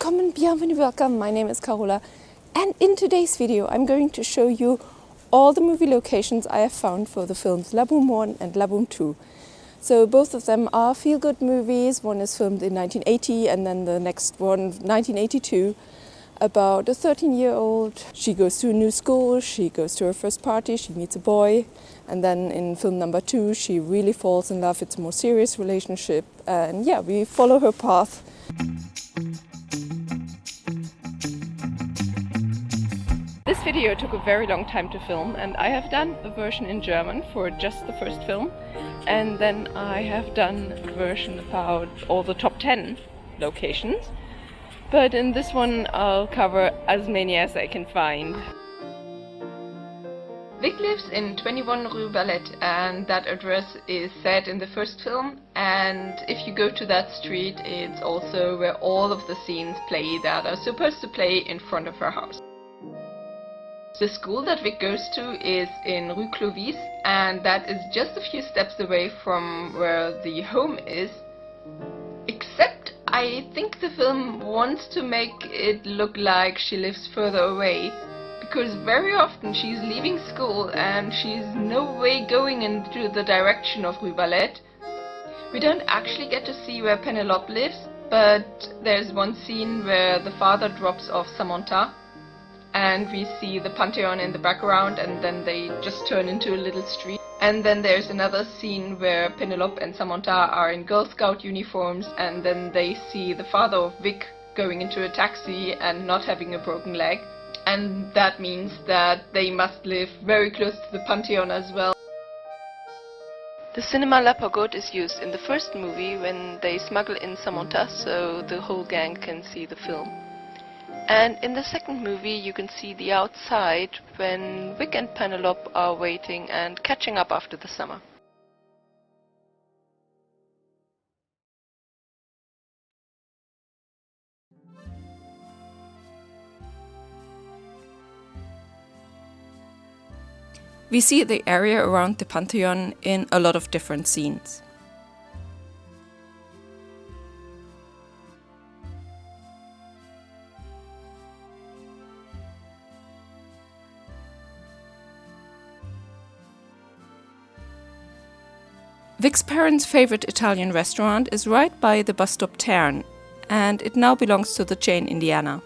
Willkommen, bienvenue, welcome. My name is Carola, and in today's video I'm going to show you all the movie locations I have found for the films La Boum 1 and La Boum 2. So both of them are feel-good movies. One is filmed in 1980 and then the next one 1982, about a 13-year-old. She goes to a new school, she goes to her first party, she meets a boy, and then in film number 2 she really falls in love. It's a more serious relationship, and yeah, we follow her path. This video took a very long time to film, and I have done a version in German for just the first film, and then I have done a version about all the top 10 locations, but in this one I'll cover as many as I can find. Vic lives in 21 Rue Valette, and that address is set in the first film, and if you go to that street it's also where all of the scenes play that are supposed to play in front of her house. The school that Vic goes to is in Rue Clovis, and that is just a few steps away from where the home is. Except I think the film wants to make it look like she lives further away, because very often she's leaving school and she's no way going into the direction of Rue Valette. We don't actually get to see where Penelope lives, but there's one scene where the father drops off Samantha, and we see the Pantheon in the background, and then they just turn into a little street. And then there's another scene where Penelope and Samantha are in Girl Scout uniforms, and then they see the father of Vic going into a taxi and not having a broken leg. And that means that they must live very close to the Pantheon as well. The cinema La Pagode is used in the first movie when they smuggle in Samantha so the whole gang can see the film. And in the second movie you can see the outside when Vic and Penelope are waiting and catching up after the summer. We see the area around the Pantheon in a lot of different scenes. Vic's parents' favorite Italian restaurant is right by the bus stop Tern, and it now belongs to the chain Indiana.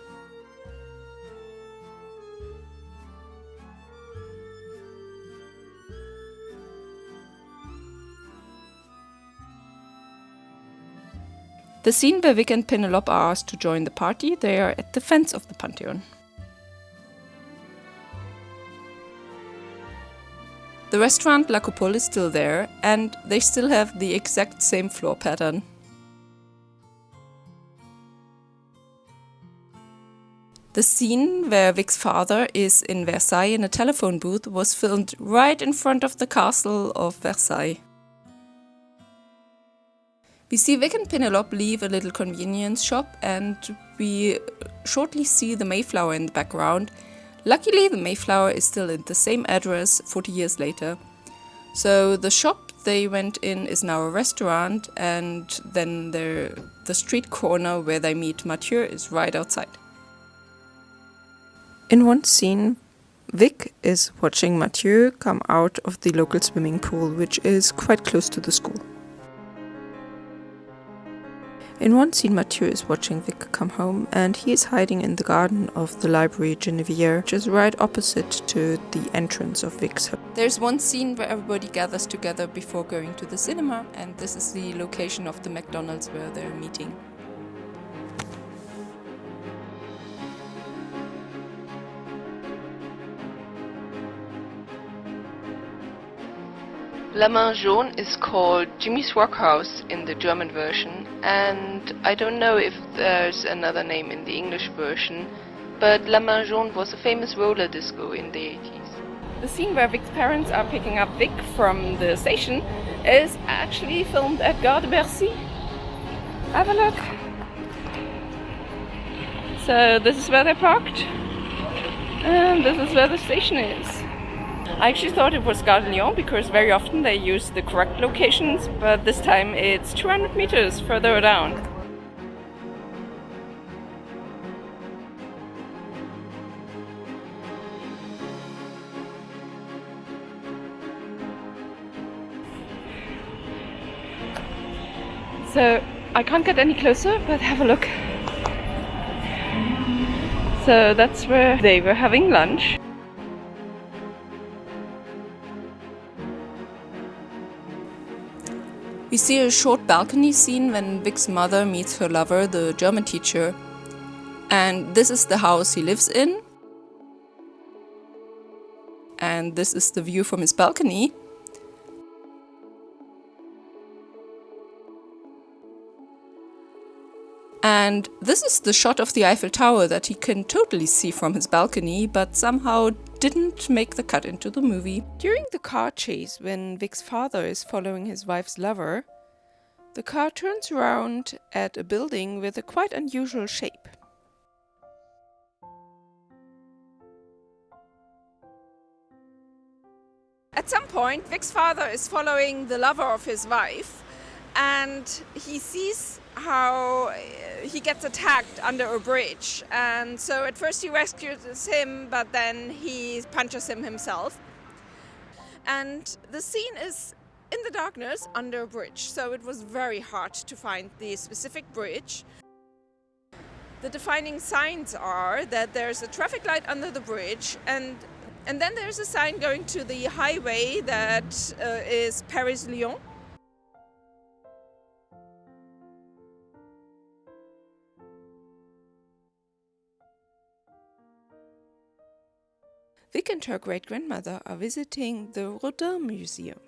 The scene where Vic and Penelope are asked to join the party, they are at the fence of the Pantheon. The restaurant La Coupole is still there, and they still have the exact same floor pattern. The scene where Vic's father is in Versailles in a telephone booth was filmed right in front of the castle of Versailles. We see Vic and Penelope leave a little convenience shop, and we shortly see the Mayflower in the background. Luckily, the Mayflower is still in the same address 40 years later. So the shop they went in is now a restaurant, and then the street corner where they meet Mathieu is right outside. In one scene, Vic is watching Mathieu come out of the local swimming pool, which is quite close to the school. In one scene, Mathieu is watching Vic come home, and he is hiding in the garden of the library Genevieve, which is right opposite to the entrance of Vic's home. There's one scene where everybody gathers together before going to the cinema, and this is the location of the McDonald's where they're meeting. La Main Jaune is called Jimmy's Workhouse in the German version, and I don't know if there's another name in the English version, but La Main Jaune was a famous roller disco in the 80s. The scene where Vic's parents are picking up Vic from the station is actually filmed at Gare de Bercy. Have a look. So this is where they're parked, and this is where the station is. I actually thought it was Gare de Lyon because very often they use the correct locations, but this time it's 200 meters further down. So I can't get any closer, but have a look. So that's where they were having lunch. We see a short balcony scene when Vic's mother meets her lover, the German teacher. And this is the house he lives in. And this is the view from his balcony. And this is the shot of the Eiffel Tower that he can totally see from his balcony, but somehow didn't make the cut into the movie. During the car chase, when Vic's father is following his wife's lover, the car turns around at a building with a quite unusual shape. At some point, Vic's father is following the lover of his wife, and he sees how he gets attacked under a bridge. And so at first he rescues him, but then he punches him himself. And the scene is in the darkness under a bridge, so it was very hard to find the specific bridge. The defining signs are that there's a traffic light under the bridge, and then there's a sign going to the highway that is Paris-Lyon. Vic and her great-grandmother are visiting the Rodin Museum.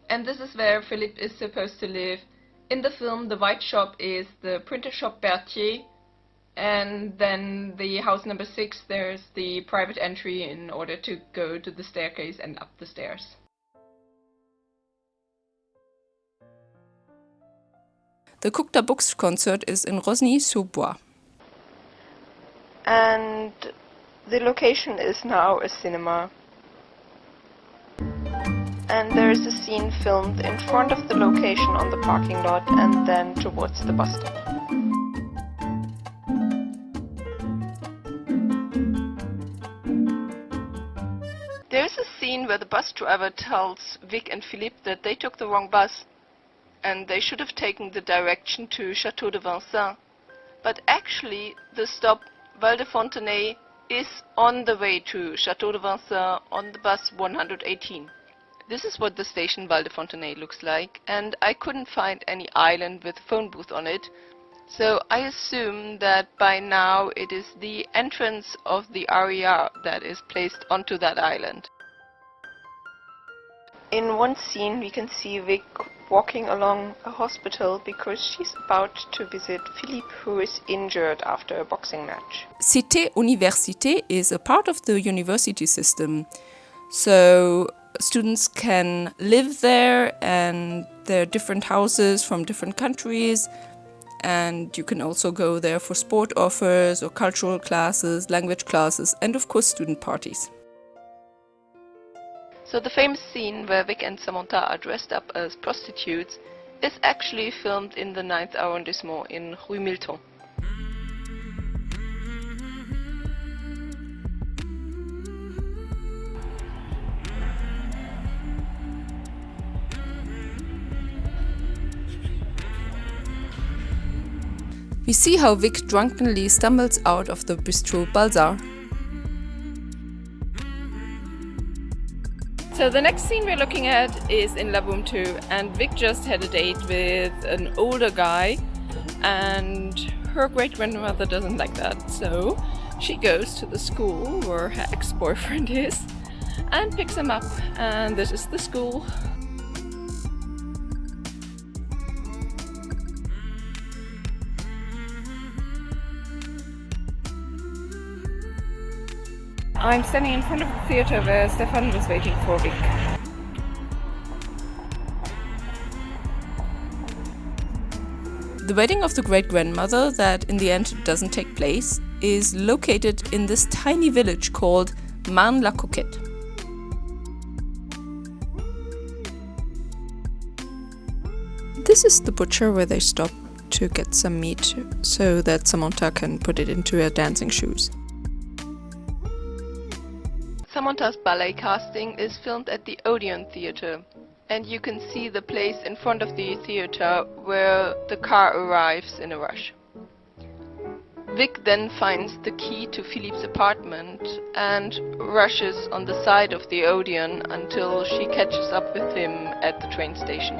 And this is where Philippe is supposed to live. In the film, the white shop is the printer shop Berthier, and then the house number 6, there's the private entry in order to go to the staircase and up the stairs. The Cookta Books concert is in Rosny-sur-Bois. And the location is now a cinema. And there is a scene filmed in front of the location on the parking lot and then towards the bus stop. There is a scene where the bus driver tells Vic and Philippe that they took the wrong bus and they should have taken the direction to Château de Vincennes. But actually the stop Val de Fontenay is on the way to Château de Vincennes on the bus 118. This is what the station Val de Fontenay looks like, and I couldn't find any island with a phone booth on it, so I assume that by now it is the entrance of the RER that is placed onto that island. In one scene we can see Vic walking along a hospital because she's about to visit Philippe, who is injured after a boxing match. Cité Université is a part of the university system, so students can live there, and there are different houses from different countries, and you can also go there for sport offers or cultural classes, language classes, and of course student parties. So the famous scene where Vic and Samantha are dressed up as prostitutes is actually filmed in the 9th arrondissement in Rue Milton. We see how Vic drunkenly stumbles out of the bistro Balzar. So the next scene we're looking at is in La Boum 2, and Vic just had a date with an older guy, and her great-grandmother doesn't like that, so she goes to the school where her ex-boyfriend is and picks him up, and this is the school. I'm standing in front of the theatre where Stefan was waiting for Vic. The wedding of the great-grandmother, that in the end doesn't take place, is located in this tiny village called Marne-la-Coquette. This is the butcher where they stop to get some meat so that Samantha can put it into her dancing shoes. Samanta's ballet casting is filmed at the Odeon Theatre, and you can see the place in front of the theatre where the car arrives in a rush. Vic then finds the key to Philippe's apartment and rushes on the side of the Odeon until she catches up with him at the train station.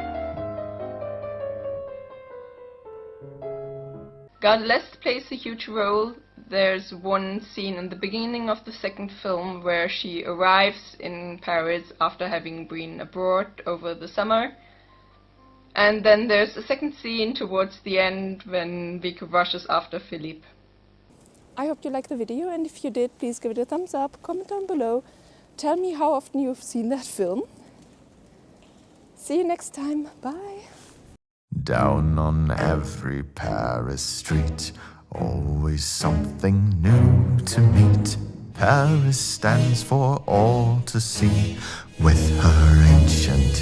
Gardeleste plays a huge role. There's one scene in the beginning of the second film where she arrives in Paris after having been abroad over the summer. And then there's a second scene towards the end when Vic rushes after Philippe. I hope you liked the video, and if you did, please give it a thumbs up, comment down below, tell me how often you've seen that film. See you next time, bye! Down on every Paris street, always something new to meet. Paris stands for all to see, with her ancient